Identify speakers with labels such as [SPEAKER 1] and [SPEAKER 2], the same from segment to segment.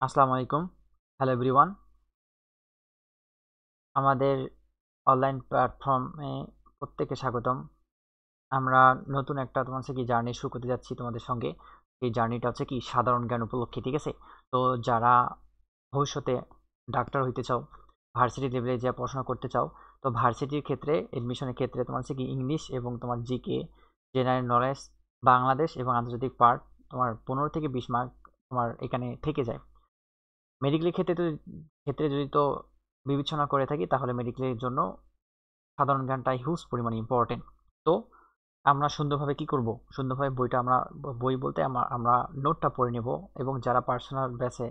[SPEAKER 1] আসসালামু আলাইকুম। Hello everyone. আমাদের অনলাইন প্ল্যাটফর্মে প্রত্যেককে স্বাগতম। আমরা নতুন একটা তোমার হচ্ছে কি জার্নি শুরু করতে যাচ্ছি তোমাদের সঙ্গে। এই জার্নিটা হচ্ছে কি সাধারণ জ্ঞান উপলক্ষে, ঠিক আছে? তো যারা ভবিষ্যতে ডাক্তার হইতে চাও, ভার্সিটি লেভেলে যে পড়াশোনা করতে চাও, তো ভার্সিটির ক্ষেত্রে এডমিশনের ক্ষেত্রে তোমার হচ্ছে কি ইংলিশ এবং তোমার জিকে, জেনারেল নলেজ, বাংলাদেশ এবং আন্তর্জাতিক পার্ট তোমার 15 থেকে 20 মার্ক তোমার এখানে থেকে যায়। মেডিকেলের ক্ষেত্রে যদি তো বিবেচনা করে থাকি তাহলে মেডিকেলের জন্য সাধারণ জ্ঞানটা হিউজ পরিমাণে ইম্পর্টেন্ট। তো আমরা সুন্দরভাবে কি করব? সুন্দরভাবে বইটা আমরা বই বলতে আমরা নোটটা পড়ে নেব এবং যারা পার্সোনাল ব্যাচে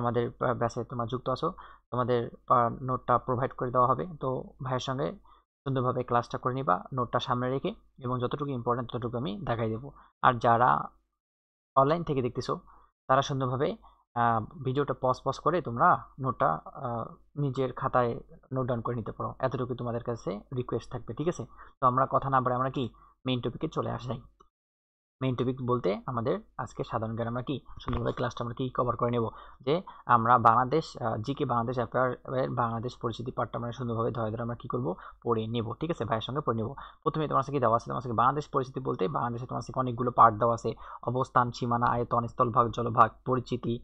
[SPEAKER 1] আমাদের ব্যাচে তোমরা যুক্ত আছো, তোমাদের নোটটা প্রোভাইড করে দেওয়া হবে। তো ভাইয়ের সঙ্গে সুন্দরভাবে ক্লাসটা করে নিবা নোটটা সামনে রেখে, এবং যতটুকু ইম্পর্টেন্ট ততটুকু আমি দেখাই দেবো। আর যারা অনলাইন থেকে দেখতেছো তারা সুন্দরভাবে ভিডিওটা পজ করে তোমরা নোটটা নিজের খাতায় নোট ডাউন করে নিতে পারো। এতটুকু তোমাদের কাছে রিকোয়েস্ট থাকবে, ঠিক আছে? তো আমরা কথা না বাড়াই, আমরা কি মেইন টপিকে চলে আসি। মেইন টপিক বলতে আমাদের আজকে সাধারণ জ্ঞান আমরা কি সুন্দরভাবে ক্লাসটা আমরা কি কভার করে নেব, যে আমরা বাংলাদেশ জিকে বাংলাদেশ অ্যাফেয়ার বাংলাদেশ পরিস্থিতি পার্টটা আমরা সুন্দরভাবে ধরে ধরে আমরা কি করব পড়ে নেব, ঠিক আছে? ভাইয়ের সঙ্গে পড়ে নেব। প্রথমে তোমার কাছে কি দেওয়া আছে, তোমার কাছে বাংলাদেশ পরিস্থিতি বলতে বাংলাদেশে তোমার কাছে অনেকগুলো পার্ট দেওয়া আছে। অবস্থান, সীমানা, আয়তন, স্থলভাগ, জলভাগ, পরিচিতি,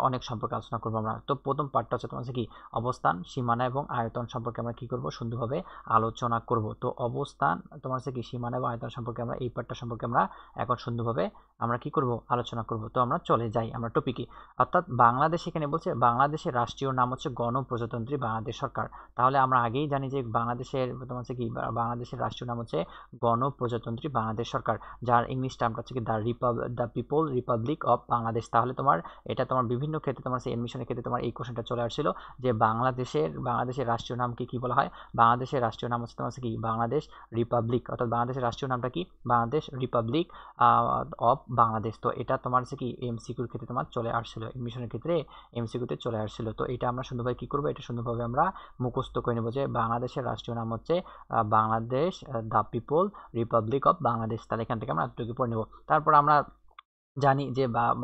[SPEAKER 1] অনেক সম্পর্কে আলোচনা করবো আমরা। তো প্রথম পার্টটা হচ্ছে তোমার কাছে কি অবস্থান, সীমানা এবং আয়তন সম্পর্কে আমরা কি করব সুন্দরভাবে আলোচনা করব। তো অবস্থান, তোমার কাছে কি সীমানা এবং আয়তন সম্পর্কে আমরা এই পার্টটা সম্পর্কে আমরা এখন সুন্দরভাবে আমরা কি করব আলোচনা করব। তো আমরা চলে যাই আমরা টপিকে। অর্থাৎ বাংলাদেশ এখানে বলছে বাংলাদেশের রাষ্ট্রীয় নাম হচ্ছে গণপ্রজাতন্ত্রী বাংলাদেশ সরকার। তাহলে আমরা আগেই জানি যে বাংলাদেশের তোমার হচ্ছে কি বাংলাদেশের রাষ্ট্রীয় নাম হচ্ছে গণপ্রজাতন্ত্রী বাংলাদেশ সরকার, যার ইংলিশ টার্মটা হচ্ছে কি the people republic of Bangladesh. তাহলে তোমার এটা তোমার বিভিন্ন ক্ষেত্রে তোমার এডমিশনের ক্ষেত্রে তোমার এই কোশ্চেনটা চলে আসছিল যে বাংলাদেশের রাষ্ট্রীয় নামকে কি বলা হয়। বাংলাদেশের রাষ্ট্রীয় নাম হচ্ছে তোমার হচ্ছে কি বাংলাদেশ রিপাবলিক। অর্থাৎ বাংলাদেশের রাষ্ট্রীয় নামটা কি বাংলাদেশ রিপাবলিক অফ বাংলাদেশ। তো এটা তোমার হচ্ছে কি এমসিকিউর ক্ষেত্রে তোমার চলে আসছিল, এডমিশনের ক্ষেত্রে এমসিকিউতে চলে আসছিল। তো এটা আমরা সুন্দরভাবে কি করবো, এটা সুন্দরভাবে আমরা মুখস্থ করে নেবো যে বাংলাদেশের রাষ্ট্রীয় নাম হচ্ছে Bangladesh the people republic of Bangladesh. তাহলে এখান থেকে আমরা এতটুকু পড়ে নেবো। তারপর আমরা জানি যে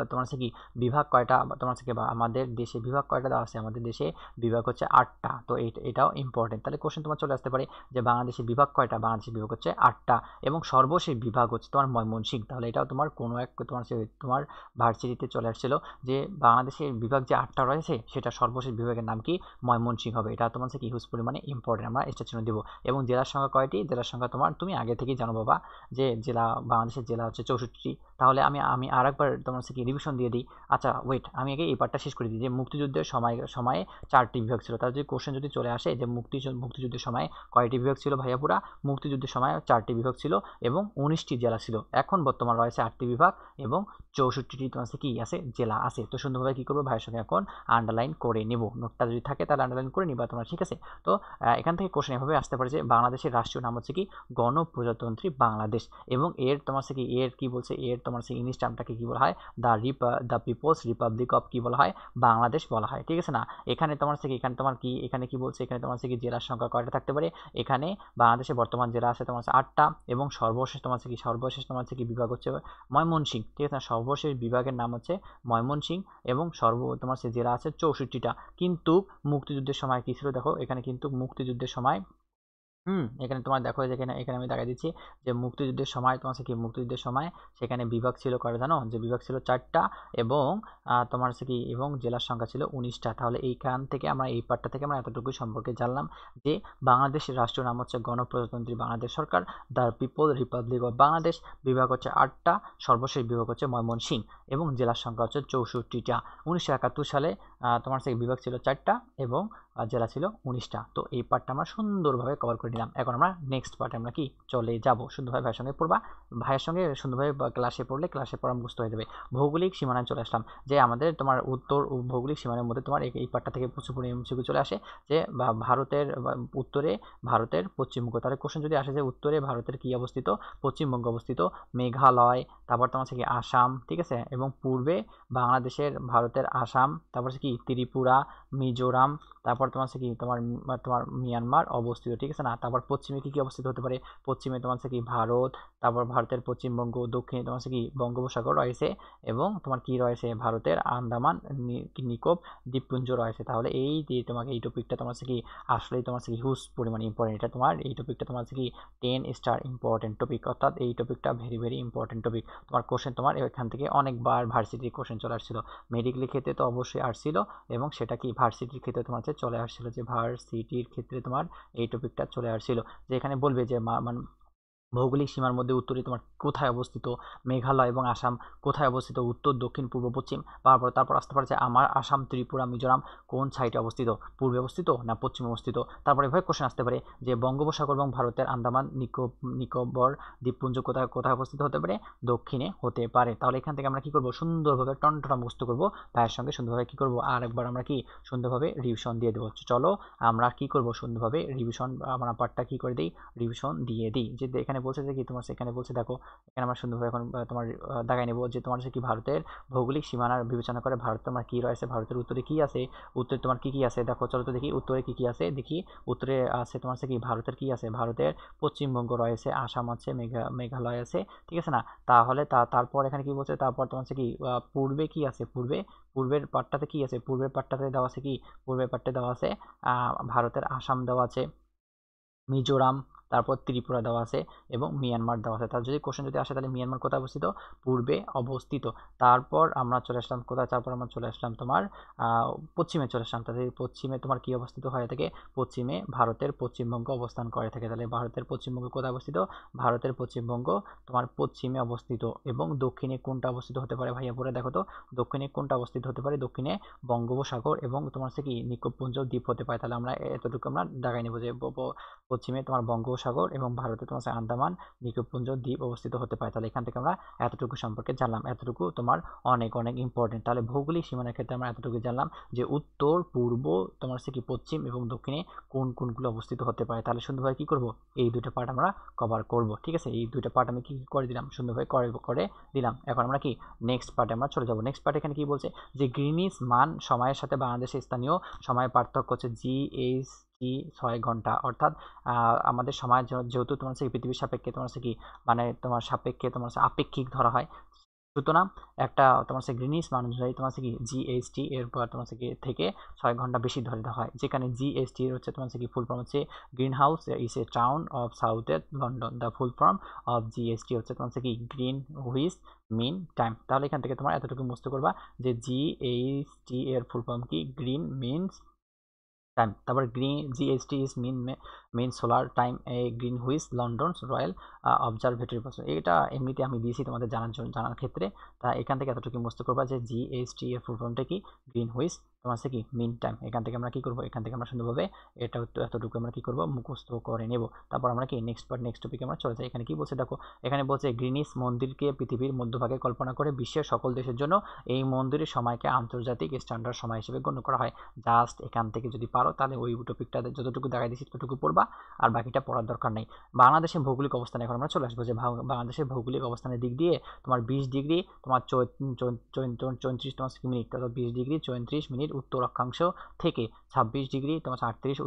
[SPEAKER 1] তোমার হচ্ছে কি বিভাগ কয়টা, তোমার হচ্ছে কি আমাদের দেশে বিভাগ কয়টা দেওয়া আছে। আমাদের দেশে বিভাগ হচ্ছে 8টা। তো এটাও ইম্পর্টেন্ট। তাহলে কোশ্চেন তোমার চলে আসতে পারে যে বাংলাদেশের বিভাগ কয়টা, বাংলাদেশের বিভাগ হচ্ছে 8টা এবং সর্বশেষ বিভাগ হচ্ছে তোমার ময়মনসিংহ। তাহলে এটাও তোমার কোনো এক তোমার ভার্সিটিতে চলে আসছিল যে বাংলাদেশের বিভাগ যে 8টা রয়েছে সেটা সর্বশেষ বিভাগের নাম কি ময়মনসিংহ হবে। এটা তোমার হচ্ছে কি হিউজ পরিমাণে ইম্পর্টেন্ট, আমরা এটা চিহ্ন দিব। এবং জেলার সংখ্যা কয়টি, জেলার সংখ্যা তোমার তুমি আগে থেকেই জানো বাবা, যে জেলা বাংলাদেশের জেলা হচ্ছে 64টি। তাহলে আমি আমি আর একবার তোমার হচ্ছে কি রিভিশন দিয়ে দিই। আচ্ছা ওয়েট, আমি আগে এই পার্টটা শেষ করে দিই যে মুক্তিযুদ্ধের সময়ে 4টি বিভাগ ছিল। তার যদি কোশ্চেন যদি চলে আসে যে মুক্তিযুদ্ধের সময় কয়টি বিভাগ ছিল ভাইয়াপুরা, মুক্তিযুদ্ধের সময় 4টি বিভাগ ছিল এবং 19টি জেলা ছিল। এখন বর্তমান রয়েছে 8টি বিভাগ এবং 64টি তোমার কি আছে জেলা আছে। তো সুন্দরভাবে কি করবো ভাইয়ের সঙ্গে এখন আন্ডারলাইন করে নেব। নোটটা যদি থাকে তাহলে আন্ডারলাইন করে নিবা তোমরা, ঠিক আছে? তো এখান থেকে কোশ্চেন এভাবে আসতে পারে যে বাংলাদেশের রাষ্ট্রীয় নাম হচ্ছে কি গণপ্রজাতন্ত্রী বাংলাদেশ, এবং এর তোমার কি এর কি বলছে, এর তোমার ইংলিশ টার্মটাকে কি বলা হয়, দ্য পিপলস রিপাবলিক অফ কি বলা হয় বাংলাদেশ বলা হয়, ঠিক আছে না? এখানে তোমার কি এখানে তোমার কি এখানে কি বলছে, এখানে তোমার কি জেলার সংখ্যা কয়টা থাকতে পারে। এখানে বাংলাদেশে বর্তমান জেলা আছে তোমার 8টা এবং সর্বশেষ তোমার কি বিভাগ হচ্ছে ময়মনসিংহ, ঠিক আছে না? সর্বশেষ বিভাগের নাম হচ্ছে ময়মনসিংহ এবং তোমার জেলা আছে 64টা। কিন্তু মুক্তিযুদ্ধের সময় কি ছিল দেখো, এখানে কিন্তু মুক্তিযুদ্ধের সময় এখানে তোমার দেখো যে এখানে এখানে আমি দেখাই দিচ্ছি যে মুক্তিযুদ্ধের সময় তোমার কি মুক্তিযুদ্ধের সময় সেখানে বিভাগ ছিল কয়টা জানো, যে বিভাগ ছিল 4টা এবং তোমার হচ্ছে কি এবং জেলার সংখ্যা ছিল 19টা। তাহলে এইখান থেকে আমরা এই পার্টটা থেকে আমরা এতটুকু সম্পর্কে জানলাম যে বাংলাদেশের রাষ্ট্রীয় নাম হচ্ছে গণপ্রজাতন্ত্রী বাংলাদেশ সরকার, the people republic of Bangladesh. বিভাগ হচ্ছে 8টা, সর্বশেষ বিভাগ হচ্ছে ময়মনসিংহ এবং জেলার সংখ্যা হচ্ছে 64টা। 1971 সালে তোমার সেই বিভাগ ছিল 4টা এবং জেলা ছিল 19টা। তো এই পার্টটা আমরা সুন্দরভাবে কভার করে নিলাম। এখন আমরা নেক্সট পার্টে আমরা কি চলে যাব। সুন্দরভাবে ভাইয়ের সঙ্গে পড়বা, ভাইয়ের সঙ্গে সুন্দরভাবে ক্লাসে পড়লে ক্লাসে পড়া মুখস্থ হয়ে যাবে। ভৌগোলিক সীমানায় চলে আসলাম, যে আমাদের তোমার উত্তর ভৌগোলিক সীমানার মধ্যে তোমার এই পার্টটা থেকে প্রচুর এমসিকিউ চলে আসে যে ভারতের উত্তরে ভারতের পশ্চিমবঙ্গ। তাহলে কোশ্চেন যদি আসে যে উত্তরে ভারতের কি অবস্থিত, পশ্চিমবঙ্গ অবস্থিত, মেঘালয়, তারপর তোমার হচ্ছে কি আসাম, ঠিক আছে? এবং পূর্বে বাংলাদেশের ভারতের আসাম, তারপর হচ্ছে কি ত্রিপুরা, মিজোরাম, তারপর তোমার হচ্ছে কি তোমার মিয়ানমার অবস্থিত, ঠিক আছে না। তারপর পশ্চিমে কি কি অবস্থিত হতে পারে, পশ্চিমে তোমার হচ্ছে কি ভারত, তারপর ভারতের পশ্চিমবঙ্গ, দক্ষিণে তোমার হচ্ছে কি বঙ্গোপসাগর রয়েছে, এবং তোমার কি রয়েছে ভারতের আন্দামান নিকোব দ্বীপপুঞ্জ রয়েছে। তাহলে এই যে তোমাকে এই টপিকটা তোমার হচ্ছে কি আসলেই তোমার হচ্ছে কি হিউজ পরিমাণে ইম্পর্টেন্ট। এটা তোমার এই টপিকটা তোমার হচ্ছে কি 10 স্টার ইম্পর্টেন্ট টপিক, অর্থাৎ এই টপিকটা ভেরি ভেরি ইম্পর্টেন্ট টপিক। তোমার কোশ্চেন তোমার এখান থেকে অনেকবার ভার্সিটির কোশ্চেন চলে আসছিল, মেডিকেলের ক্ষেত্রে তো অবশ্যই আসছিল, এবং সেটা কি ভার্সিটির ক্ষেত্রে তোমার হচ্ছে চলে আসছিল, যে ভার্সিটির ক্ষেত্রে তোমার এই টপিকটা চলে আসছিল, যে এখানে বলবে যে মানে ভৌগোলিক সীমার মধ্যে উত্তরে তোমার কোথায় অবস্থিত মেঘালয় এবং আসাম, কোথায় অবস্থিত উত্তর, দক্ষিণ, পূর্ব, পশ্চিম। তারপর আসতে পারে যে আমার আসাম, ত্রিপুরা, মিজোরাম কোন সাইডে অবস্থিত, পূর্বে অবস্থিত না পশ্চিমে অবস্থিত। তারপরে এভাবে কোশ্চেন আসতে পারে যে বঙ্গোপসাগর এবং ভারতের আন্দামান নিকোবর দ্বীপপুঞ্জ কোথায় কোথায় অবস্থিত হতে পারে, দক্ষিণে হতে পারে। তাহলে এখান থেকে আমরা কি করব, সুন্দরভাবে টনটনা মুখস্থ করব, ভাইয়ের সঙ্গে সুন্দরভাবে কি করব, আর একবার আমরা কি সুন্দরভাবে রিভিশন দিয়ে দেবো। চলো আমরা কি করব, সুন্দরভাবে রিভিশন আমরা পার্টটা কি করে দিই, রিভিশন দিয়ে দিই। যে এখানে বলছে যে কি তোমার এখানে বলছে দেখো, এখানে আমরা সুন্দরভাবে এখন তোমার দাগাই নেব, যে তোমার হচ্ছে কি ভারতের ভৌগোলিক সীমানার বিবেচনা করে ভারত তোমার কি রয়েছে, ভারতের উত্তরে কি আছে, উত্তরে তোমার কি কি আছে, দেখো চলো তো দেখি উত্তরে কি কি আছে, দেখি উত্তরে আছে তোমার হচ্ছে কি ভারতের কি আছে, ভারতের পশ্চিমবঙ্গ রয়েছে, আসাম আছে, মেঘালয় আছে, ঠিক আছে না। তাহলে তারপর এখানে কি বলছে, তারপর তোমার হচ্ছে কি পূর্বে কি আছে, পূর্বের পাটটাতে কি আছে, পূর্বের পাটটাতে দেওয়া আছে কি, পূর্বের পাটে দেওয়া আছে ভারতের আসাম দেওয়া আছে, মিজোরাম, তারপর ত্রিপুরা দেওয়া আছে, এবং মিয়ানমার দেওয়া আছে। তার যদি কোশ্চেন যদি আসে তাহলে মিয়ানমার কোথায় অবস্থিত, পূর্বে অবস্থিত। তারপর আমরা চলে আসলাম কোথায়, তারপর আমরা চলে আসলাম তোমার পশ্চিমে চলে আসলাম। তাহলে পশ্চিমে তোমার কি অবস্থিত হয়ে থাকে, পশ্চিমে ভারতের পশ্চিমবঙ্গ অবস্থান করে থাকে। তাহলে ভারতের পশ্চিমবঙ্গ কোথায় অবস্থিত, ভারতের পশ্চিমবঙ্গ তোমার পশ্চিমে অবস্থিত। এবং দক্ষিণে কোনটা অবস্থিত হতে পারে ভাইয়া, পরে দেখো তো দক্ষিণে কোনটা অবস্থিত হতে পারে, দক্ষিণে বঙ্গোপসাগর এবং তোমার হচ্ছে কি নিকোবপুঞ্জ দ্বীপ হতে পারে। তাহলে আমরা এতটুকু আমরা দাগাই নেবো, যে পশ্চিমে তোমার বঙ্গোপসাগর এবং ভারতে তোমার আন্দামান নিকোবপুঞ্জ দ্বীপ অবস্থিত হতে পারে। তাহলে এখান থেকে আমরা এতটুকু সম্পর্কে জানলাম, এতটুকু তোমার অনেক অনেক ইম্পর্টেন্ট। তাহলে ভৌগোলিক সীমানার ক্ষেত্রে আমরা এতটুকু জানলাম, যে উত্তর, পূর্ব, তোমার কি পশ্চিম এবং দক্ষিণে কোনগুলো অবস্থিত হতে পারে। তাহলে সুন্দরভাবে কি করব, এই দুটো পার্ট আমরা কভার করব, ঠিক আছে। এই দুটো পার্ট আমি কি করে দিলাম, সুন্দরভাবে করে দিলাম। এখন আমরা কি নেক্সট পার্টে আমরা চলে যাব। নেক্সট পার্টে এখানে কি বলছে, যে গ্রিনিচ মান সময়ের সাথে বাংলাদেশের স্থানীয় সময়ের পার্থক্য হচ্ছে GHT 6 ঘন্টা, অর্থাৎ আমাদের সময় যেহেতু তোমার হচ্ছে পৃথিবীর সাপেক্ষে তোমার হচ্ছে কি মানে তোমার সাপেক্ষে তোমার হচ্ছে আপেক্ষিক ধরা হয়, সুতরাং একটা তোমার হচ্ছে গ্রিনিচ মান অনুযায়ী তোমার হচ্ছে কি GHT এর পর তোমার হচ্ছে কি থেকে 6 ঘন্টা বেশি ধরে দেওয়া হয়। যেখানে GHT এর হচ্ছে তোমার হচ্ছে কি ফুল ফর্ম হচ্ছে green house is a town of south London. The full form of GHT হচ্ছে তোমার হচ্ছে কি গ্রিন হুইচ মিন টাইম। তাহলে এখান থেকে তোমার এতটুকু মুখস্থ করবা, যে GHT এর ফুল ফর্ম কি, গ্রিন মিনস টাইম। তারপর GHT is mean solar time a green which London's Royal Observatory person. এটা এমনিতে আমি দিয়েছি তোমাদের জানার ক্ষেত্রে। তা এখান থেকে এতটুকু মুখস্থ করবা, যে GHT এর ফুল ফর্মটা কি, গ্রিন হুইচ তোমার হচ্ছে কি মিন টাইম। এখান থেকে আমরা কি করবো, এখান থেকে আমরা সুন্দরভাবে এটা এতটুকু আমরা কি করবো, মুখস্থ করে নেব। তারপর আমরা কি নেক্সট টপিকে আমরা চলে যাই। এখানে কি বলছে দেখো, এখানে বলছে গ্রিনিচ মন্দিরকে পৃথিবীর মধ্যভাগে কল্পনা করে বিশ্বের সকল দেশের জন্য এই মন্দিরের সময়কে আন্তর্জাতিক স্ট্যান্ডার্ড সময় হিসেবে গণ্য করা হয়। জাস্ট এখান থেকে যদি পারো তাহলে ওই টপিকটা যতটুকু দেখাই দিচ্ছি ততটুকু পড়বা, আর বাকিটা পড়ার দরকার নেই। বাংলাদেশের ভৌগোলিক অবস্থান এখন আমরা চলে আসবো, যে বাংলাদেশের ভৌগোলিক অবস্থানের দিক দিয়ে তোমার 20 ডিগ্রি তোমার 34 তোমার মিনিট, অর্থাৎ 20 ডিগ্রি 34 মিনিট উত্তর অক্ষাংশ থেকে 26 ডিগ্রি তোমার 38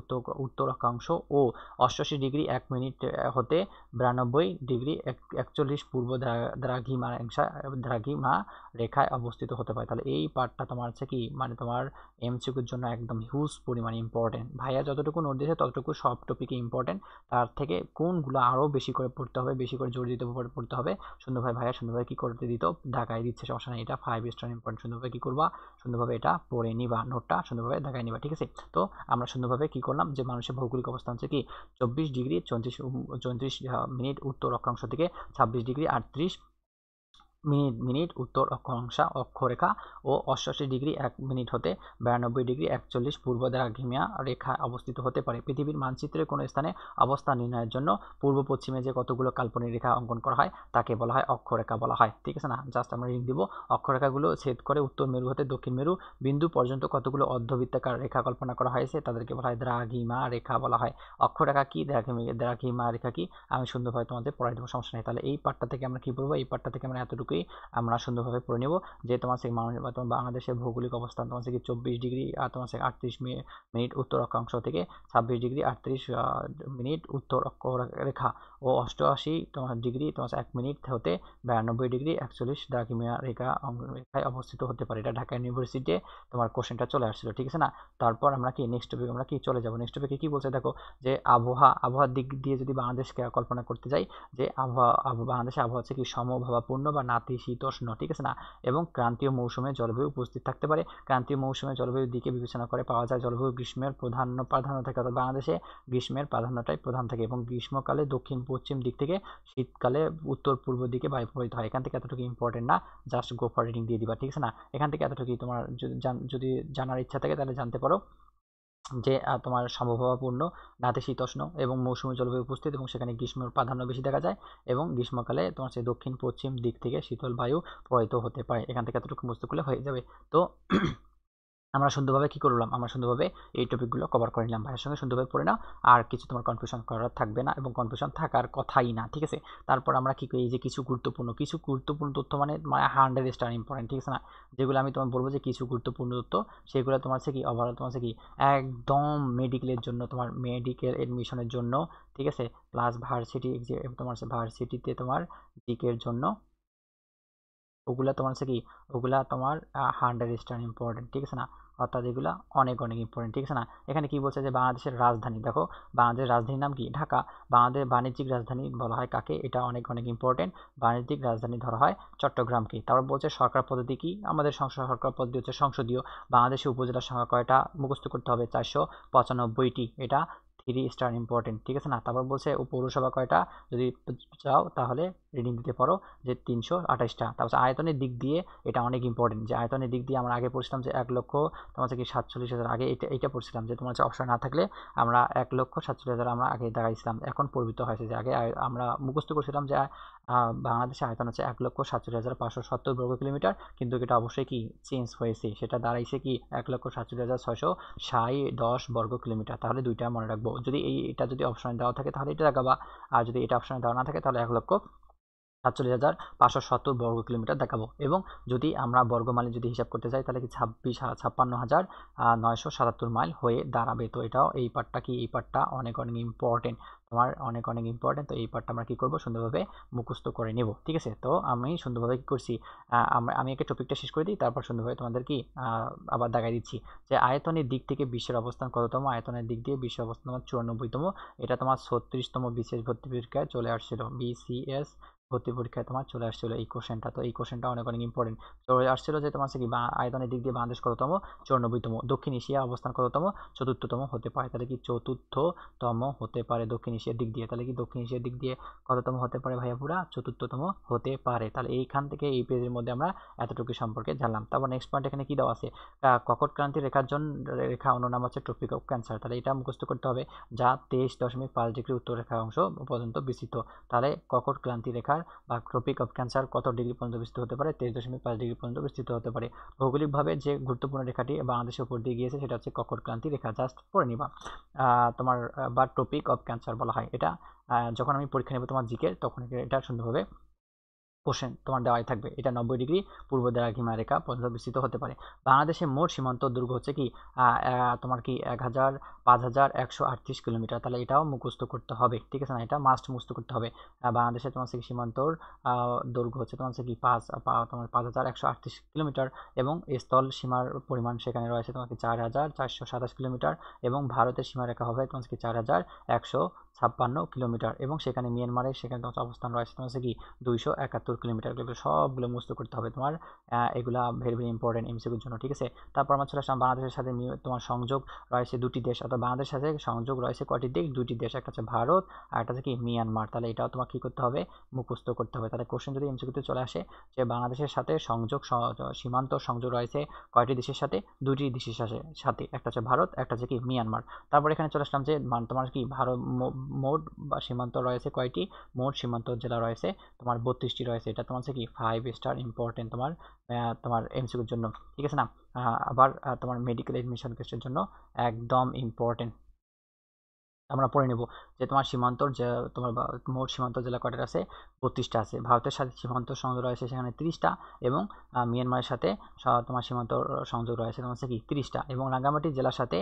[SPEAKER 1] উত্তর অক্ষাংশ ও 88 ডিগ্রি 1 মিনিট হতে 92 ডিগ্রি 41 পূর্ব দ্রাঘিমা রেখায় অবস্থিত হতে পারে। তাহলে এই পার্টটা তোমার হচ্ছে কি মানে তোমার এমসিকিউর জন্য একদম হিউজ পরিমাণে ইম্পর্টেন্ট। ভাইয়া যতটুকু নোট দিয়েছে ততটুকু সব টপিকে ইম্পর্টেন্ট, তার থেকে কোনগুলো আরও বেশি করে পড়তে হবে, বেশি করে জোর দিতে পড়তে হবে, সুন্দরভাবে ভাইয়া সুন্দরভাবে কী করতে দিত ঢাকায় দিচ্ছে, সমস্যা নেই। এটা 5 স্টার ইম্পর্টেন্ট, সুন্দরভাবে কী করবা, সুন্দরভাবে এটা পড়ে নিবা, নোটটা সুন্দরভাবে ঢাকায় নিবা, ঠিক আছে। তো আমরা সুন্দরভাবে কী করলাম, যে মানুষের ভৌগোলিক অবস্থান হচ্ছে কি 24 ডিগ্রি 34 মিনিট উত্তর অক্ষাংশ থেকে 26 ডিগ্রি 38 মিনিট উত্তর অক্ষরেখা ও 88 ডিগ্রি 1 মিনিট হতে 92 ডিগ্রি 41 পূর্ব দ্রাঘিমা রেখায় অবস্থিত হতে পারে। পৃথিবীর মানচিত্রের কোনো স্থানে অবস্থান নির্ণয়ের জন্য পূর্ব পশ্চিমে যে কতগুলো কাল্পনিক রেখা অঙ্কন করা হয় তাকে বলা হয় অক্ষরেখা বলা হয়, ঠিক আছে না। জাস্ট আমরা লিখে দিব, অক্ষরেখাগুলো ছেদ করে উত্তর মেরু হতে দক্ষিণ মেরু বিন্দু পর্যন্ত কতগুলো অর্ধবৃত্তাকার রেখা কল্পনা করা হয়েছে তাদেরকে বলা হয় দ্রাঘিমা রেখা বলা হয়। অক্ষরেখা কি, দ্রাঘিমা রেখা কি আমি সুন্দরভাবে তোমাদের পড়াই দেবো, সমস্যা নেই। তাহলে এই পার্টটা থেকে আমরা কি বলবো, এই পার্টটা থেকে আমরা এতটুকুই অংশটুকুই আমরা সুন্দরভাবে পড়ে নেব যে তোমার হচ্ছে তোমার বাংলাদেশের ভৌগোলিক অবস্থান তোমার হচ্ছে কি 24 ডিগ্রি আর তোমার হচ্ছে 38 মিনিট উত্তর অক্ষাংশ থেকে 26 ডিগ্রি 38 মিনিট উত্তর অক্ষরেখা ও 88 ডিগ্রি তোমার 1 মিনিট হতে 92 ডিগ্রি 41 দ্রাঘিমা রেখায় অবস্থিত হতে পারে। এটা ঢাকা ইউনিভার্সিটিতে তোমার কোশ্চেনটা চলে আসছিল, ঠিক আছে না। তারপর আমরা কি নেক্সট টপিক আমরা কি চলে যাব। নেক্সট টপিকে কি বলছে দেখো, যে আবহাওয়ার দিক দিয়ে যদি বাংলাদেশকে কল্পনা করতে যাই, যে বাংলাদেশে আবহাওয়া হচ্ছে কি সমভাবাপূর্ণ বা নাতিশীতোষ্ণ, ঠিক আছে না, এবং ক্রান্তীয় মৌসুমে জলবায়ু উপস্থিত থাকতে পারে। ক্রান্তীয় মৌসুমে জলবায়ুর দিকে বিবেচনা করে পাওয়া যায় জলবায়ু গ্রীষ্মের প্রাধান্য থাকে, অর্থাৎ বাংলাদেশে গ্রীষ্মের প্রাধান্যটাই প্রধান থাকে এবং গ্রীষ্মকালে দক্ষিণ পশ্চিম দিক থেকে, শীতকালে উত্তর পূর্ব দিকে বায়ু প্রবাহিত হয়। এখান থেকে এতটুকু ইম্পর্টেন্ট না, জাস্ট গো ফর রিডিং দিয়ে দিবা, ঠিক আছে না। এখান থেকে এতটুকু তোমার যদি জানার ইচ্ছা থাকে তাহলে জানতে পারো যে তোমার সমভাবাপূর্ণ নাতিশীতোষ্ণ এবং মৌসুমী জলবায়ু উপস্থিত এবং সেখানে গ্রীষ্মের প্রাধান্য বেশি দেখা যায় এবং গ্রীষ্মকালে তোমার সেই দক্ষিণ পশ্চিম দিক থেকে শীতল বায়ু প্রবাহিত হতে পারে। এখান থেকে এতটুকু মুস্ত করলে হয়ে যাবে। তো আমরা সুন্দরভাবে কি করলাম, আমরা সুন্দরভাবে এই টপিকগুলো কভার করে নিলাম। ভাইয়ের সঙ্গে সুন্দরভাবে পড়ে নাও, আর কিছু তোমার কনফিউশন করার থাকবে না এবং কনফিউশন থাকার কথাই না, ঠিক আছে। তারপর আমরা কি করি, এই যে কিছু গুরুত্বপূর্ণ তথ্য মানে 100 ইম্পর্টেন্ট, ঠিক আছে না, যেগুলো আমি তোমার বলবো যে কিছু গুরুত্বপূর্ণ তথ্য, সেগুলো তোমার হচ্ছে কি ওভারঅল তোমার হচ্ছে কি একদম মেডিকেলের জন্য, তোমার মেডিকেল এডমিশনের জন্য, ঠিক আছে, প্লাস ভার্সিটি যে তোমার ভার্সিটিতে তোমার জিকের জন্য, ওগুলা তোমার হচ্ছে কি, ওগুলা তোমার 100 ইম্পর্টেন্ট, ঠিক আছে না, অর্থাৎ এগুলা অনেক অনেক ইম্পর্টেন্ট, ঠিক আছে না। এখানে কি বলছে যে বাংলাদেশের রাজধানী, দেখো বাংলাদেশের রাজধানীর নাম কি, ঢাকা। বাংলাদেশ বাণিজ্যিক রাজধানী বলা হয় কাকে, এটা অনেক অনেক ইম্পর্টেন্ট। বাণিজ্যিক রাজধানী ধরা হয় চট্টগ্রামকে। তারপর বলছে সরকার পদ্ধতি কি, আমাদের সরকার পদ্ধতি হচ্ছে সংসদীয়। বাংলাদেশের উপজেলার সংখ্যা কয়টা, মুখস্থ করতে হবে 495টি, এটা 3 ইম্পর্টেন্ট, ঠিক আছে না। তারপর বলছে পৌরসভা কয়টা, যদি চাও তাহলে রিডিং দিতে পারো যে 328টা। তারপর আয়তনের দিক দিয়ে এটা অনেক ইম্পর্টেন্ট, যে আয়তনের দিক দিয়ে আমরা আগে পড়ছিলাম যে 1 লক্ষ তোমার হচ্ছে কি 47,000, আগে এটা পড়ছিলাম যে তোমার হচ্ছে অপশন না থাকলে আমরা 1,47,000 আমরা আগে দেখাইছিলাম, এখন পরিবর্তিত হয়েছে যে আগে আমরা মুখস্থ করছিলাম যে বাংলাদেশের আয়তন হচ্ছে 1,47,570 বর্গ কিলোমিটার, কিন্তু এটা অবশ্যই কি চেঞ্জ হয়েছে, সেটা দাঁড়াইছে কি 1,47,660 বর্গ কিলোমিটার। তাহলে দুইটা মনে রাখবো, যদি এটা যদি অপশনে দেওয়া থাকে তাহলে এটা দেখাবা, আর যদি এটা অপশনে দেওয়া না থাকে তাহলে 1,47,570 বর্গ কিলোমিটার দেখাবো। এবং যদি আমরা বর্গমাইলে যদি হিসাব করতে যাই তাহলে কি 56,977 মাইল হয়ে দাঁড়াবে। তো এটাও এই পার্টটা অনেক অনেক ইম্পর্টেন্ট, তোমার অনেক অনেক ইম্পর্টেন্ট। তো এই পার্টটা আমরা কি করব, সুন্দরভাবে মুখস্থ করে নেব, ঠিক আছে। তো আমি সুন্দরভাবে কি করছি, আমি একটা টপিকটা শেষ করে দিই, তারপর সুন্দরভাবে তোমাদের কি আবার দেখাই দিচ্ছি যে আয়তনের দিক থেকে বিশ্বের অবস্থান কততম। আয়তনের দিক দিয়ে বিশ্বের অবস্থান তোমার 94তম, এটা তোমার 36তম বিসিএস ভর্তি পরীক্ষায় চলে আসছিল, বিসিএস ভর্তি পরীক্ষায় তোমার চলে আসছিল এই কোশ্চেনটা। তো এই কোশ্চেনটা অনেক অনেক ইম্পর্টেন্ট চলে আসছিল যে তোমার কি আয়তনের দিক দিয়ে বাংলাদেশ কততম, 94তম। দক্ষিণ এশিয়া অবস্থান কততম, 4র্থতম হতে পারে। তাহলে কি 4র্থতম হতে পারে দক্ষিণ এশিয়ার দিক দিয়ে, তাহলে কি দক্ষিণ এশিয়ার দিক দিয়ে কততম হতে পারে ভাইয়া, পুরা 4র্থতম হতে পারে। তাহলে এইখান থেকে এই পেজের মধ্যে আমরা এতটুকু সম্পর্কে জানলাম। তারপর নেক্সট পয়েন্ট এখানে কি দেওয়া আছে, কর্কট ক্রান্তি রেখা অন্য নাম হচ্ছে ট্রপিক অফ ক্যান্সার। তাহলে এটা মুখস্থ করতে হবে, যা 23.5 ডিগ্রি উত্তর রেখা অংশ পর্যন্ত বিস্তৃত। তাহলে কর্কট ক্রান্তি রেখার বা ট্রপিক অফ ক্যান্সার কত ডিগ্রি পর্যন্ত বিস্তৃত হতে পারে, 23.5 ডিগ্রি পর্যন্ত বিস্তৃত হতে পারে। ভৌগোলিকভাবে যে গুরুত্বপূর্ণ রেখাটি বাংলাদেশের উপর দিয়ে গিয়েছে সেটা হচ্ছে কর্কট ক্রান্তি রেখা, জাস্ট পড়ে নিবা। তোমার বা ট্রপিক অফ ক্যান্সার বলা হয় এটা। যখন আমি পরীক্ষা নেব তোমার জিকে, তখন এটা সুন্দরভাবে কোশ্চেন তোমার দেওয়াই থাকবে। এটা 90 ডিগ্রি পূর্ব দ্রাঘিমা রেখা পর্যন্ত বিস্তৃত হতে পারে। বাংলাদেশের মোট সীমান্ত দৈর্ঘ্য হচ্ছে কি তোমার কি 5,138 কিলোমিটার। তাহলে এটাও মুখস্থ করতে হবে, ঠিক আছে না, এটা মাস্ট মুখস্থ করতে হবে। বাংলাদেশের তোমার কি সীমান্তর দৈর্ঘ্য হচ্ছে তোমার কি তোমার 5,138 কিলোমিটার এবং স্থল সীমার পরিমাণ সেখানে রয়েছে তোমার কি 4,427 কিলোমিটার এবং ভারতের সীমারেখা হবে তোমার কি 4,156 কিলোমিটার এবং সেখানে মিয়ানমারের সেখানে তোমার অবস্থান রয়েছে তোমার কি 271 কিলোমিটার। এগুলো সবগুলো মুখস্থ করতে হবে তোমার, এগুলা ভেরি ভেরি ইম্পর্টেন্ট এমসিকিউর জন্য, ঠিক আছে। তারপর আমরা চলে আসলাম বাংলাদেশের সাথে তোমার সংযোগ রয়েছে দুটি দেশ, অর্থাৎ বাংলাদেশের সাথে সংযোগ রয়েছে কয়টি দেশ, দুটি দেশ, একটা হচ্ছে ভারত আর একটা হচ্ছে কি মিয়ানমার। তাহলে এটাও তোমার কি করতে হবে, মুখস্থ করতে হবে। তাহলে কোশ্চেন যদি এমসিকিউতে চলে আসে যে বাংলাদেশের সাথে সীমান্ত সংযোগ রয়েছে কয়টি দেশের সাথে, দুটি দেশের সাথে, একটা হচ্ছে ভারত, একটা হচ্ছে কি মিয়ানমার। তারপর এখানে চলে আসলাম যে তোমার কি ভারত মোট বা সীমান্ত রয়েছে কয়টি, মোট সীমান্ত জেলা রয়েছে তোমার 32টি রয়েছে। এটা তোমার হচ্ছে কি 5 ইম্পর্টেন্ট তোমার এমসিকিউর জন্য, ঠিক আছে না। আবার তোমার মেডিকেল এডমিশন টেস্টের জন্য একদম ইম্পর্টেন্ট। আমরা পড়ে নেব যে তোমার সীমান্তর যে তোমার মোট সীমান্ত জেলা কয়টা আছে, 32টা আছে। ভারতের সাথে সীমান্ত সংযোগ রয়েছে সেখানে 30টা, এবং মিয়ানমারের সাথে তোমার সীমান্ত সংযোগ রয়েছে তোমার হচ্ছে কি 30টা, এবং রাঙ্গামাটি জেলার সাথে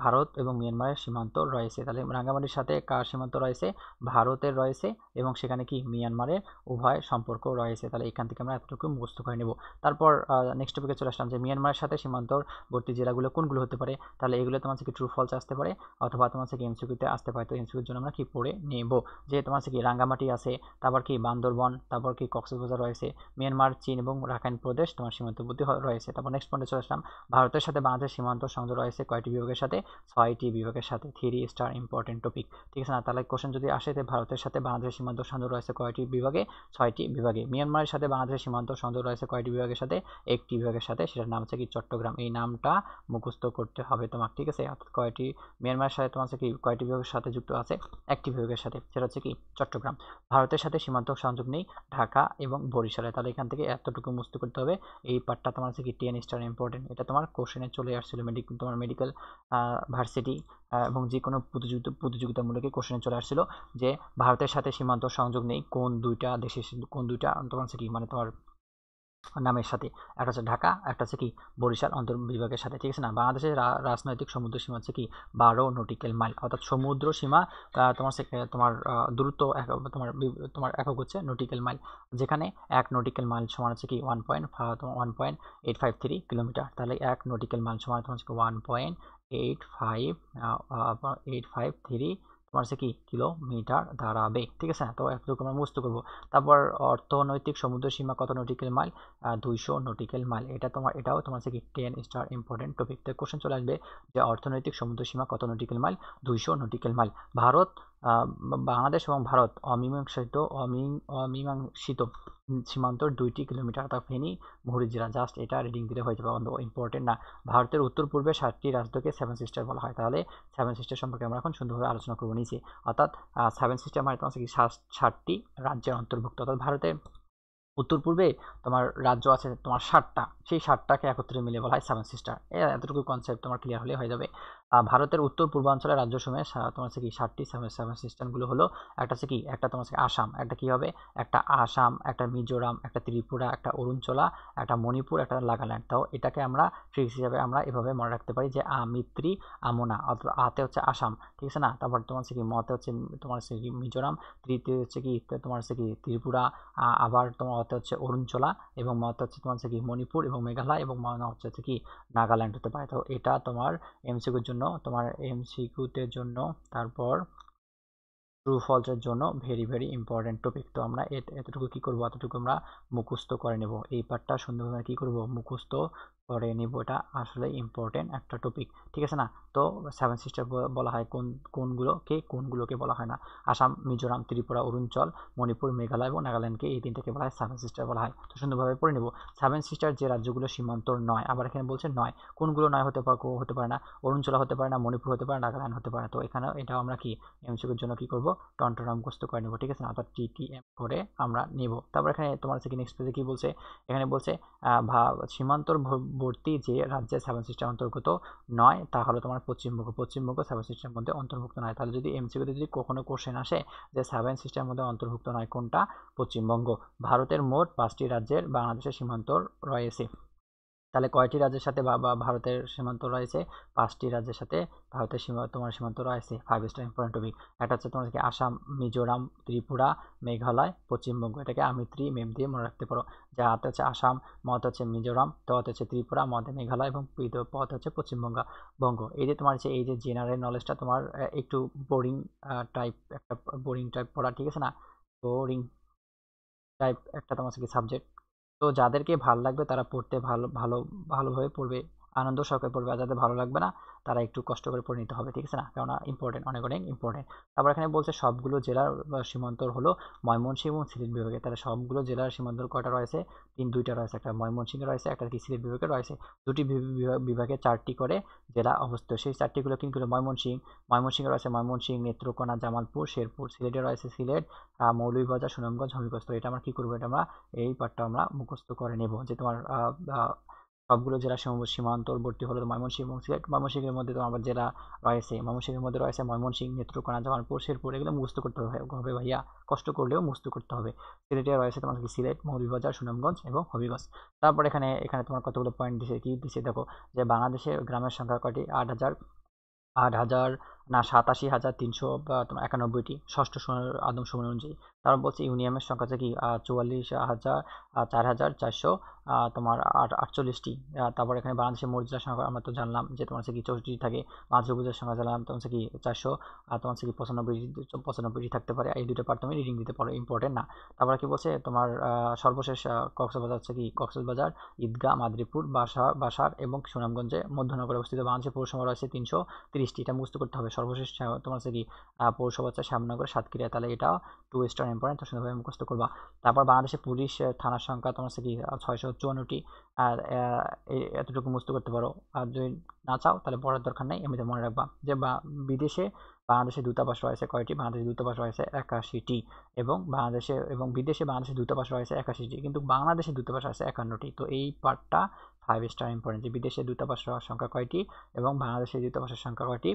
[SPEAKER 1] ভারত এবং মিয়ানমারের সীমান্ত রয়েছে। তাহলে রাঙ্গামাটির সাথে কার সীমান্ত রয়েছে, ভারতের রয়েছে, এবং সেখানে কি মিয়ানমারের উভয় সম্পর্ক রয়েছে। তাহলে এখান থেকে আমরা এতটুকু মুখস্থ করে নেব। তারপর নেক্সট টপিকে চলে আসলাম যে মিয়ানমারের সাথে সীমান্তবর্তী জেলাগুলো কোনগুলো হতে পারে। তাহলে এগুলো তোমার হচ্ছে কি ট্রু ফলস আসতে পারে, অথবা তোমার হচ্ছে কি এমসিকিউতে আসতে পারে। তো এমসিকিউর জন্য আমরা কি পড়ে নেব যে তোমার হচ্ছে কি রাঙ্গামাটি আছে, তারপর কি বান্দরবন, তারপর কি কক্সবাজার রয়েছে, মিয়ানমার, চীন এবং রাখাইন প্রদেশ তোমার সীমান্তবর্তী রয়েছে। তারপর নেক্সট পয়েন্টে চলে আসলাম, ভারতের সাথে বাংলাদেশের সীমান্ত সংযোগ রয়েছে কয়টি বিভাগের সাথে, 6টি বিভাগের সাথে। 3 স্টার ইম্পর্টেন্ট টপিক, ঠিক আছে না। তাহলে কোশ্চেন যদি আসে যে ভারতের সাথে বাংলাদেশের সীমান্ত সংযোগ রয়েছে কয়টি বিভাগে, 6টি বিভাগে। মিয়ানমারের সাথে বাংলাদেশের সীমান্ত সংযোগ রয়েছে কয়টি বিভাগের সাথে, 1টি বিভাগের সাথে, সেটার নাম হচ্ছে কি চট্টগ্রাম। এই নামটা মুখস্থ করতে হবে তোমার, ঠিক আছে। অর্থাৎ কয়টি মিয়ানমারের সাথে তোমার হচ্ছে কি কয়টি বিভাগের সাথে যুক্ত আছে, 1টি বিভাগের সাথে, সেটা হচ্ছে কি চট্টগ্রাম। ভারতের সাথে সীমান্ত সংযোগ নেই ঢাকা এবং বরিশালে। তাহলে এখান থেকে এতটুকু মুখস্থ করতে হবে। এই পার্টটা তোমার হচ্ছে কি 10 স্টার ইম্পর্টেন্ট। এটা তোমার কোশ্চেনে চলে আসছিল তোমার মেডিকেল ভার্সিটি এবং যে কোনো প্রতিযোগিতামূলক কোশ্চেনে চলে আসছিল যে ভারতের সাথে সীমান্ত সংযোগ নেই কোন দুইটা দেশের, কোন দুইটা তোমার হচ্ছে কি মানে তোমার নামের সাথে, একটা হচ্ছে ঢাকা, একটা হচ্ছে কি বরিশাল অন্তর্বিভাগের সাথে, ঠিক আছে না। বাংলাদেশের রাজনৈতিক সমুদ্র সীমা হচ্ছে কি 12 নটিক্যাল মাইল, অর্থাৎ সমুদ্র সীমা তোমার তোমার দূরত্ব তোমার একক হচ্ছে নটিক্যাল মাইল, যেখানে 1 নটিক্যাল মাইল সমান হচ্ছে কি 1.853 কিলোমিটার। তাহলে 1 নটিক্যাল মাইল সমান তোমার হচ্ছে 1.853 তোমার হচ্ছে কি কিলোমিটার দাঁড়াবে, ঠিক আছে। তো এতটুকু আমরা মুখস্থ করবো। তারপর অর্থনৈতিক সমুদ্র সীমা কত নটিক্যাল মাইল, 200 নটিক্যাল মাইল। এটাও তোমার হচ্ছে কি 10 স্টার ইম্পর্টেন্ট টপিক। তো কোশ্চেন চলে আসবে যে অর্থনৈতিক সমুদ্র সীমা কত nautical mile, 200 nautical mile. Bharat Bangladesh এবং ভারত অমীমাংসিত সীমান্তর 2টি কিলোমিটার, অর্থাৎ ফেনী মুহুরী জেলা। জাস্ট এটা রিডিং দিলে হয়ে যাবে, ইম্পর্টেন্ট না। ভারতের উত্তর পূর্বে 7টি রাজ্যকে 7 সিস্টার বলা হয়। তাহলে 7 সিস্টার সম্পর্কে আমরা এখন সুন্দরভাবে আলোচনা করবো নিচে। অর্থাৎ 7 সিস্টার মানে তোমার কি 7টি রাজ্যের অন্তর্ভুক্ত। অর্থাৎ ভারতের উত্তর পূর্বে তোমার রাজ্য আছে তোমার 7টা, সেই 7টাকে একত্রে মিলে বলা হয় 7 সিস্টার। এতটুকু কনসেপ্ট তোমার ক্লিয়ার হলে হয়ে যাবে। ভারতের উত্তর পূর্বাঞ্চলের রাজ্যসমূহে তোমার হচ্ছে কি 7টি 7 সিস্টারগুলো হলো, একটা হচ্ছে কি, একটা তোমার হচ্ছে আসাম, একটা কি হবে, একটা আসাম, একটা মিজোরাম, একটা ত্রিপুরা, একটা অরুণাচলা, একটা মণিপুর, একটা নাগাল্যান্ড। তো এটাকে আমরা ট্রিক্স হিসাবে আমরা এভাবে মনে রাখতে পারি যে আমিত্রি আমোনা, অর্থাৎ আতে হচ্ছে আসাম, ঠিক আছে না। তারপর তোমার হচ্ছে কি মতে হচ্ছে তোমার হচ্ছে কি মিজোরাম, তৃতীয় হচ্ছে কি তোমার হচ্ছে কি ত্রিপুরা, আবার তোমার হচ্ছে অরুণাচলা, এবং মত হচ্ছে তোমার হচ্ছে কি মণিপুর এবং মেঘালয়, এবং মনে হচ্ছে কি নাগাল্যান্ড হতে পারে। তো এটা তোমার এমসিকিউর জন্য, তোমার এমসিকিউতে জন্য, তারপর ট্রু ফলসের জন্য ভেরি ভেরি ইম্পর্টেন্ট টপিক। তো আমরা এতটুকু কি করব, এতটুকু আমরা মুখস্থ করে নেব। এই পার্টটা সুন্দরভাবে কি করব, মুখস্থ করে নেব। এটা আসলে ইম্পর্টেন্ট একটা টপিক, ঠিক আছে না। তো 7 সিস্টার বলা হয় কোনগুলোকে বলা হয় না। আসাম, মিজোরাম, ত্রিপুরা, অরুণাচল, মণিপুর, মেঘালয় এবং নাগাল্যান্ডকে, এই তিনটাকে বলা হয় 7 সিস্টার বলা হয়। তো সুন্দরভাবে পড়ে নেব। 7 সিস্টার যে রাজ্যগুলো সীমান্তর নয়, আবার এখানে বলছে নয়, কোনগুলো নয় হতে পারে না, অরুণাচল হতে পারে না, মণিপুর হতে পারে, নাগাল্যান্ড হতে পারে। তো এখানে এটাও আমরা কি এমসিকিউর জন্য কি করব, টনটনা মুখস্থ করে নেব, ঠিক আছে না। অর্থাৎ টিটিএম করে আমরা নেব। তারপর এখানে তোমার হচ্ছে কি নেক্সট পেজে কি বলছে, এখানে বলছে সীমান্তবর্তী যে রাজ্যে 7 সিস্টার অন্তর্গত নয় তা হলো তোমার পশ্চিমবঙ্গ 7 সিস্টারের মধ্যে অন্তর্ভুক্ত নয়। তাহলে যদি এমসিকিউতে যদি কখনো কোশ্চেন আসে যে 7 সিস্টারের মধ্যে অন্তর্ভুক্ত নয় কোনটা, পশ্চিমবঙ্গ। ভারতের মোট 5টি রাজ্যের বাংলাদেশের সীমান্ত রয়েছে। তাহলে কয়টি রাজ্যের সাথে ভারতের সীমান্ত রয়েছে, 5টি রাজ্যের সাথে ভারতের তোমার সীমান্ত রয়েছে। 5 স্টার ইম্পর্টেন্ট টপিক। একটা হচ্ছে তোমার কি আসাম, মিজোরাম, ত্রিপুরা, মেঘালয়, পশ্চিমবঙ্গ। এটাকে আমি ম্যাপ দিয়ে মনে রাখতে পারো। যা হাতে হচ্ছে আসাম, মত হচ্ছে মিজোরাম, তত হচ্ছে ত্রিপুরা, মতে মেঘালয় এবং পথ হচ্ছে পশ্চিমবঙ্গ। এই যে তোমার এই যে জেনারেল নলেজটা তোমার একটু বোরিং একটা বোরিং টাইপ পড়া, ঠিক আছে না। বোরিং টাইপ একটা তোমার কি সাবজেক্ট। তো যাদেরকে ভালো লাগবে তারা পড়তে ভালোভাবে পড়বে, আনন্দ সহকারে পড়বে। আর যাদের ভালো লাগবে না তারা একটু কষ্ট করে পড়ে নিতে হবে, ঠিক আছে না, কেননা ইম্পর্টেন্ট, অনেক অনেক ইম্পর্টেন্ট। তারপর এখানে বলছে সবগুলো জেলার সীমান্তর হলো ময়মনসিংহ এবং সিলেট বিভাগে। তাহলে সবগুলো জেলার সীমান্তর কয়টা রয়েছে, দুইটা রয়েছে, একটা ময়মনসিংহে রয়েছে, একটা কি সিলেট বিভাগে রয়েছে। দুটি বিভাগে 4টি করে জেলা অবস্থিত। সেই 4টিগুলো কিন্তু ময়মনসিংহে রয়েছে ময়মনসিংহ, নেত্রকোনা, জামালপুর, শেরপুর। সিলেটে রয়েছে সিলেট, মৌলভীবাজার, সুনামগঞ্জ, হবিগঞ্জ। তো এটা আমরা কি করবো, এটা আমরা এই পার্টটা আমরা মুখস্থ করে নেব যে তোমার সবগুলো জেলা সীমান্তবর্তী হলো ময়মনসিংহ এবং সিলেট। ময়মনসিংহের মধ্যে তো আবার জেলা রয়েছে, ময়মনসিংহের মধ্যে রয়েছে ময়মনসিংহ, নেত্রকোনা, জামালপুর, শেরপুর, এগুলো মুখস্থ করতে হবে ভাইয়া, কষ্ট করলেও মুখস্থ করতে হবে। সিলেটে রয়েছে তোমার কি সিলেট, মৌলভীবাজার, সুনামগঞ্জ এবং হবিগঞ্জ। তারপর এখানে এখানে তোমার কতগুলো পয়েন্ট দিছে, কি দিছে দেখো, যে বাংলাদেশের গ্রামের সংখ্যা কয়টি, ৮,০০০ না ৮৭,৩০০ বা তোমার ৯১টি ষষ্ঠ আদমশুমারি অনুযায়ী। তারপর বলছে ইউনিয়নের সংখ্যা হচ্ছে কি ৪৪,০০০ ৪,৪০০ তোমার ৪৮টি। তারপর এখানে বাংলাদেশের মোট জেলার সংখ্যা আমরা তো জানলাম যে তোমার হচ্ছে কি 64টি থাকে। বাংলাদেশের উপজেলার সংখ্যা জানলাম তোমার হচ্ছে কি ৪০০, তোমার হচ্ছে কি ৯৫টি থাকতে পারে। এই দুটো পার্ট তুমি রিডিং দিতে পারো, ইম্পর্টেন্ট না। তারপর কি বলছে তোমার সর্বশেষ কক্সবাজার হচ্ছে কি কক্সবাজার, ঈদগাঁ, মাদরীপুর, বাসার এবং সুনামগঞ্জে মধ্যনগরে অবস্থিত। বাংলাদেশের পৌরসভা রয়েছে ৩৩০টি, এটা মুখস্থ করতে হবে। সর্বশেষ তোমার হচ্ছে কি পৌরসভা হচ্ছে শ্যামনগর, সাতক্ষীরা, তাহলে এটাও 2 স্টার ইম্পর্টেন্ট, তো সুন্দরভাবে মুখস্থ করবা। তারপর বাংলাদেশের পুলিশ থানার সংখ্যা তোমার হচ্ছে কি ৬৫৪টি, আর এতটুকু মুখস্থ করতে পারো। আর যদি না চাও তাহলে পড়ার দরকার নেই, এমনিতে মনে রাখবা যে বিদেশে বাংলাদেশের দূতাবাস রয়েছে কয়টি, বাংলাদেশের দূতাবাস রয়েছে ৮১টি, এবং বিদেশে বাংলাদেশের দূতাবাস রয়েছে ৮১টি, কিন্তু বাংলাদেশের দূতাবাস আছে ৫১টি। তো এই পার্টটা 5 স্টার ইম্পর্টেন্ট, যে বিদেশের দূতাবাস সংখ্যা কয়টি এবং বাংলাদেশের দূতাবাসের সংখ্যা কয়টি,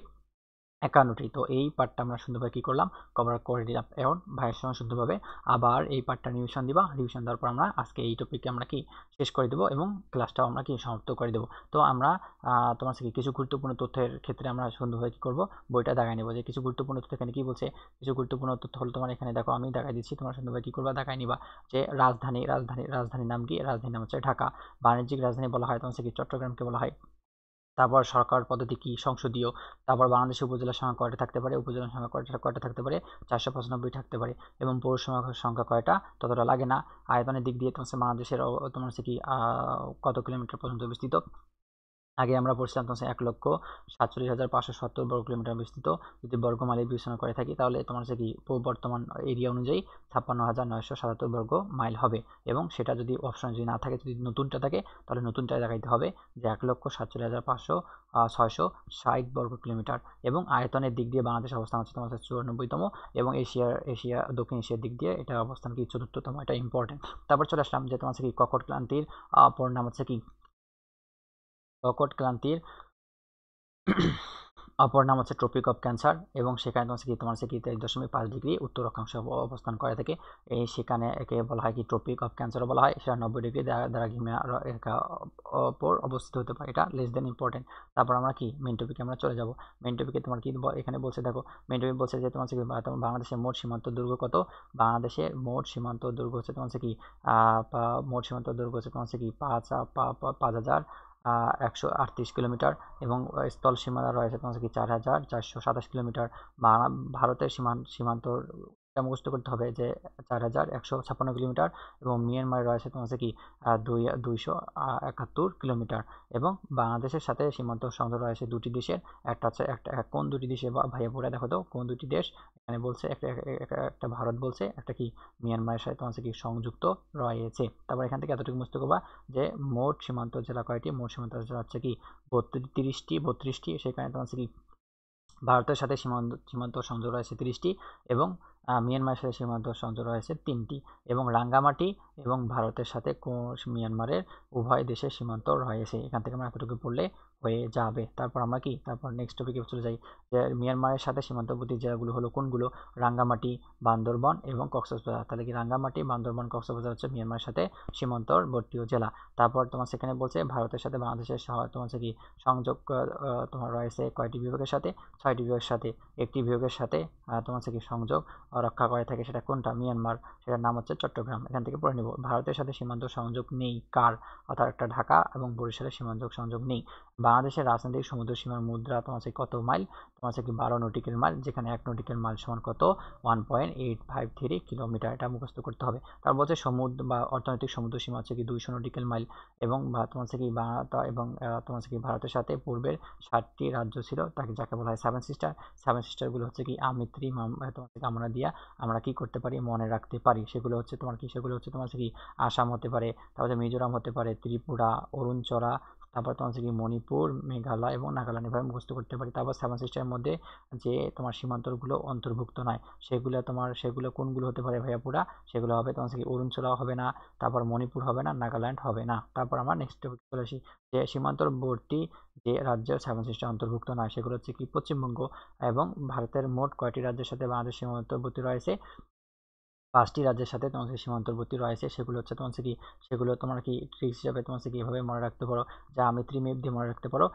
[SPEAKER 1] ৫১টি। তো এই পার্টটা আমরা সুন্দরভাবে কি করলাম, কভার করে দিলাম। এখন ভাইয়ের সঙ্গে সুন্দরভাবে আবার এই পার্টটা রিভিশন দিবা, রিভিশন দেওয়ার পর আমরা আজকে এই টপিককে আমরা কি শেষ করে দেবো এবং ক্লাসটাও আমরা কি সমাপ্ত করে দেবো। তো আমরা তোমার কি কিছু গুরুত্বপূর্ণ তথ্যের ক্ষেত্রে আমরা সুন্দরভাবে কি করবো, বইটা দেখাই নেবো, যে কিছু গুরুত্বপূর্ণ তথ্য এখানে কি বলছে। কিছু গুরুত্বপূর্ণ তথ্য হলো তোমার এখানে দেখো, আমি দেখাই দিচ্ছি, তোমার সুন্দরভাবে কি করবা, দেখাই নিবা। যে রাজধানীর নাম কি, রাজধানীর নাম হচ্ছে ঢাকা। বাণিজ্যিক রাজধানী বলা হয় তোমার কি চট্টগ্রামকে বলা হয়। তারপর সরকার পদ্ধতি কি, সংসদীয়। তারপর বাংলাদেশের উপজেলার সংখ্যা কয়টা থাকতে পারে, উপজেলার সংখ্যা কয়টা থাকতে পারে, 495 থাকতে পারে। এবং পৌরসভার সংখ্যা কয়টা, ততটা লাগে না। আয়তনের দিক দিয়ে তোমার বাংলাদেশের তোমার হচ্ছে কি কত কিলোমিটার পর্যন্ত বিস্তৃত। আগে আমরা পড়ছিলাম তোমার ১,৪৭,৫৭০ বর্গ কিলোমিটার বিস্তৃত। যদি বর্গমাইলে বিবেচনা করে থাকি তাহলে তোমার হচ্ছে কি বর্তমান এরিয়া অনুযায়ী ৫৬,৯৭৭ বর্গ মাইল হবে। এবং সেটা যদি অপশন যদি না থাকে, যদি নতুনটা থাকে, তাহলে নতুনটা দেখাইতে হবে যে ১,৪৭,৫৬০ বর্গ কিলোমিটার। এবং আয়তনের দিক দিয়ে বাংলাদেশ অবস্থান হচ্ছে তোমার ৯৪তম, এবং দক্ষিণ এশিয়ার দিক দিয়ে এটা অবস্থান কি ৪র্থতম, এটা ইম্পর্টেন্ট। তারপর চলে আসলাম যে তোমার হচ্ছে কি কর্কট ক্রান্তির পরিণাম হচ্ছে কি, কর্কট ক্রান্তির অপর নাম হচ্ছে ট্রপিক অফ ক্যান্সার, এবং সেখানে তোমার হচ্ছে কি ৩.৫ ডিগ্রি উত্তর অক্ষাংশে অবস্থান করে থাকে। সেখানে একে বলা হয় কি ট্রপিক অফ ক্যান্সারও বলা হয়। সেটা ৯০ ডিগ্রি দ্বারাঘিমা রেখা ওপর অবস্থিত হতে পারে, এটা লেস দেন ইম্পর্টেন্ট। তারপর আমরা কি মেন টপিকে আমরা চলে যাব। মেন টপিকে তোমার কি এখানে বলছে দেখো, মেন টপিক বলছে যে তোমার কি বাংলাদেশের মোট সীমান্ত দৈর্ঘ্য কত। বাংলাদেশের মোট সীমান্ত দৈর্ঘ্য হচ্ছে তোমার কি মোট সীমান্ত দৈর্ঘ্য হচ্ছে তোমার কি ৫,১৩৮ কিলোমিটার, এবং স্থল সীমা রয়েছে তোমার কি ৪,৪২৭ কিলোমিটার। ভারতের সীমান্তটা মুখস্থ করতে হবে যে ৪,১৫৬ কিলোমিটার, এবং মিয়ানমার রয়েছে তোমার কি ২৭১ কিলোমিটার। এবং বাংলাদেশের সাথে সীমান্ত সংযোগ রয়েছে দুটি দেশের। একটা হচ্ছে কোন দুটি দেশে ভাইয়া পড়ে দেখো তো, কোন দুটি দেশ এখানে বলছে, একটা ভারত বলছে, একটা কি মিয়ানমারের সাথে তোমার কি সংযুক্ত রয়েছে। তারপর এখান থেকে এতটুকু মুখস্থ করবা যে মোট সীমান্ত জেলা কয়টি, মোট সীমান্ত জেলা হচ্ছে কি ৩২টি। সেখানে তোমার হচ্ছে কি ভারতের সাথে সীমান্ত সংযোগ রয়েছে ৩০টি, এবং মিয়ানমারের সাথে সীমান্ত সংযোগ রয়েছে 3টি, এবং রাঙ্গামাটি এবং ভারতের সাথে মিয়ানমারের উভয় দেশের সীমান্ত রয়েছে। এখান থেকে আমরা এতটুকু পড়লে হয়ে যাবে। তারপর আমরা কি, তারপর নেক্সট টপিকে চলে যাই, যে মিয়ানমারের সাথে সীমান্তবর্তী জেলাগুলো হলো কোনগুলো, রাঙ্গামাটি, বান্দরবন এবং কক্সবাজার। তাহলে কি রাঙ্গামাটি, বান্দরবন, কক্সবাজার হচ্ছে মিয়ানমারের সাথে সীমান্তবর্তীয় জেলা। তারপর তোমার সেখানে বলছে ভারতের সাথে বাংলাদেশের তোমার হচ্ছে কি সংযোগ তোমার রয়েছে কয়টি বিভাগের সাথে, 6টি বিভাগের সাথে। একটি বিভাগের সাথে তোমার হচ্ছে কি সংযোগ রক্ষা করে থাকে, সেটা কোনটা, মিয়ানমার, সেটার নাম হচ্ছে চট্টগ্রাম। এখান থেকে পড়ে নিব। ভারতের সাথে সীমান্ত সংযোগ নেই কার, অর্থাৎ একটা ঢাকা এবং বরিশালের সীমান্ত সংযোগ নেই। বাংলাদেশের রাজনৈতিক সমুদ্র সীমার মুদ্রা তোমার হচ্ছে কত মাইল, তোমার হচ্ছে কি 12 নটিক্যাল মাইল, যেখানে 1 নটিক্যাল মাইল সমান কত, 1.853 কিলোমিটার, এটা মুখস্থ করতে হবে। তারপর হচ্ছে সমুদ্র বা অর্থনৈতিক সমুদ্র সীমা হচ্ছে কি 200 নটিক্যাল মাইল, এবং তোমার হচ্ছে কি এবং তোমার হচ্ছে কি ভারতের সাথে পূর্বের 7টি রাজ্য ছিল, যাকে বলা হয় 7 সিস্টারগুলো হচ্ছে কি আমিত্রি, তোমার থেকে আমরা দিয়া আমরা কি করতে পারি, মনে রাখতে পারি। সেগুলো হচ্ছে তোমার কি, সেগুলো হচ্ছে তোমার কি আসাম হতে পারে, তারপরে মিজোরাম হতে পারে, ত্রিপুরা, অরুণাচল, তারপর তোমার হচ্ছে কি মণিপুর, মেঘালয় এবং নাগাল্যান্ড এভাবে মুখস্থ করতে পারি। তারপর 7 সিস্টারের মধ্যে যে তোমার সীমান্তগুলো অন্তর্ভুক্ত নয় সেগুলো কোনগুলো হতে পারে ভাইয়া পুরা? সেগুলো হবে তোমার হচ্ছে কি অরুণাচল হবে না, তারপর মণিপুর হবে না, নাগাল্যান্ড হবে না। তারপর আমরা নেক্সট টপিক চলে আসি যে সীমান্তবর্তী যে রাজ্যের 7 সিস্টার অন্তর্ভুক্ত নয় সেগুলো হচ্ছে কি পশ্চিমবঙ্গ এবং ভারতের মোট কয়টি রাজ্যের সাথে বাংলাদেশ সীমান্তবর্তী রয়েছে? 5টি রাজ্যের সাথে তোমার হচ্ছে সীমান্তবর্তী রয়েছে। সেগুলো হচ্ছে তোমার হচ্ছে কি সেগুলো তোমার কি ট্রিক্স হিসাবে তোমার হচ্ছে কি এভাবে মনে রাখতে পারো, জ্যামিতি ম্যাপ দিয়ে মনে রাখতে পারো।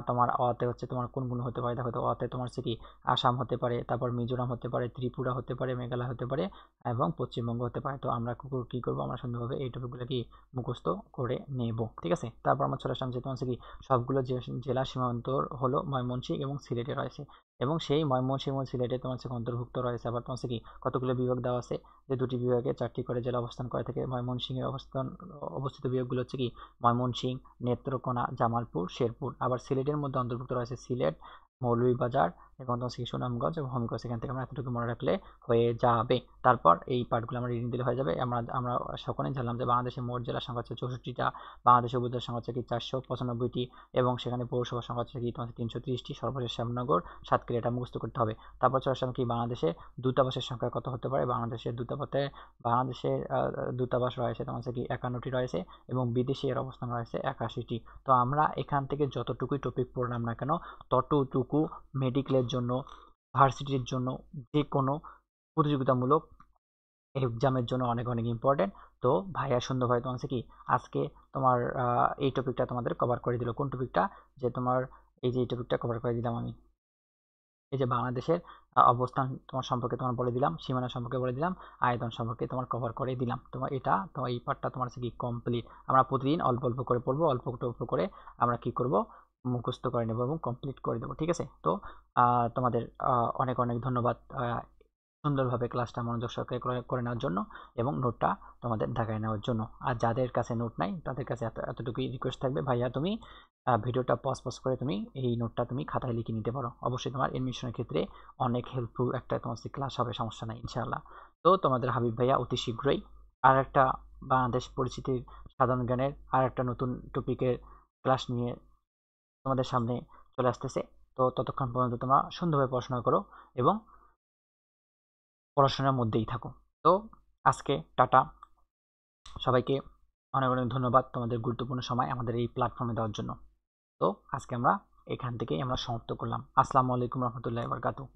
[SPEAKER 1] তোমার অতে হচ্ছে তোমার কোনগুলো হতে পারে, দেখো তো অতে তোমার হচ্ছে কি আসাম হতে পারে, তারপর মিজোরাম হতে পারে, ত্রিপুরা হতে পারে, মেঘালয় হতে পারে এবং পশ্চিমবঙ্গ হতে পারে। তো আমরা কি করবো, আমরা সুন্দরভাবে এই টপিকগুলো কি মুখস্থ করে নেব, ঠিক আছে। তারপর আমরা চলে আসলাম যে তোমার হচ্ছে কি সবগুলো জেলা সীমান্তর হলো ময়মনসিংহ এবং সিলেটে রয়েছে এবং সেই ময়মনসিংহ এবং সিলেটে তোমার হচ্ছে অন্তর্ভুক্ত রয়েছে। আবার তোমার হচ্ছে কি কতগুলো বিভাগ দেওয়া আছে, যে দুটি বিভাগে 4টি করে জেলা অবস্থান করে থাকে। ময়মনসিংহে অবস্থিত বিভাগগুলো হচ্ছে কি ময়মনসিংহ, নেত্রকোনা, জামালপুর, শেরপুর। আবার সিলেটের মধ্যে অন্তর্ভুক্ত রয়েছে সিলেট, মৌলভীবাজার এবং তোমার কি সুনামগঞ্জ এবং হবিগঞ্জ। এখান থেকে আমরা এতটুকু মনে রাখলে হয়ে যাবে। তারপর এই পার্টগুলো আমরা রিডিং দিলে হয়ে যাবে। আমরা সকলেই জানলাম যে বাংলাদেশের মোট জেলার সংখ্যা হচ্ছে 64টা, বাংলাদেশের উপজেলার সংখ্যা হচ্ছে কি 495টি এবং সেখানে পৌরসভার সংখ্যা হচ্ছে কি তোমার 330টি, সর্বশেষ শ্যামনগর, সাতক্ষীরা। এটা মুখস্থ করতে হবে। তারপর চলে আসলাম কি বাংলাদেশে দূতাবাসের সংখ্যা কত হতে পারে। বাংলাদেশের দূতাবাস রয়েছে তোমার হচ্ছে কি 51টি রয়েছে এবং বিদেশে এর অবস্থান রয়েছে 81টি। তো আমরা এখান থেকে যতটুকুই টপিক পড়লাম না কেন ততটুকু মেডিকেলের জন্য, ভার্সিটির জন্য, যে কোনো প্রতিযোগিতামূলক এক্সামের জন্য অনেক অনেক ইম্পর্টেন্ট। তো ভাইয়া সুন্দর ভাই তোমার হচ্ছে কি আজকে তোমার এই টপিকটা তোমাদের কভার করে দিল। কোন টপিকটা? যে তোমার এই টপিকটা কভার করে দিলাম আমি। এই যে বাংলাদেশের অবস্থান তোমার সম্পর্কে তোমার বলে দিলাম, সীমানা সম্পর্কে বলে দিলাম, আয়তন সম্পর্কে তোমার কভার করে দিলাম। তোমার তোমার এই পার্টটা তোমার হচ্ছে কি কমপ্লিট। আমরা প্রতিদিন অল্প অল্প করে পড়বো, অল্প অল্প করে আমরা কি করব, মুখস্থ করে নেব এবং কমপ্লিট করে দেবো, ঠিক আছে। তো তোমাদের অনেক অনেক ধন্যবাদ সুন্দরভাবে ক্লাসটা মনোযোগ সহকারে করে নেওয়ার জন্য এবং নোটটা তোমাদের দেখায় নেওয়ার জন্য। আর যাদের কাছে নোট নাই তাদের কাছে এতটুকুই রিকোয়েস্ট থাকবে, ভাইয়া তুমি ভিডিওটা পজ করে তুমি এই নোটটা তুমি খাতায় লিখে নিতে পারো। অবশ্যই তোমার এডমিশনের ক্ষেত্রে অনেক হেল্পফুল একটা তোমার ক্লাস হবে, সমস্যা নাই ইনশাআল্লাহ। তো তোমাদের হাবিব ভাইয়া অতি শীঘ্রই আর একটা বাংলাদেশ পরিচিতির সাধারণ জ্ঞানের আর একটা নতুন টপিকের ক্লাস নিয়ে তোমাদের সামনে চলে আসতেছে। তো ততক্ষণ পর্যন্ত তোমরা সুন্দরভাবে পড়াশোনা করো এবং পড়াশোনার মধ্যেই থাকো। তো আজকে টাটা, সবাইকে অনেক অনেক ধন্যবাদ তোমাদের গুরুত্বপূর্ণ সময় আমাদের এই প্ল্যাটফর্মে দেওয়ার জন্য। তো আজকে আমরা এখান থেকেই আমরা সমাপ্ত করলাম। আসসালামু আলাইকুম রহমতুল্লাহি ওয়া বারাকাতুহু।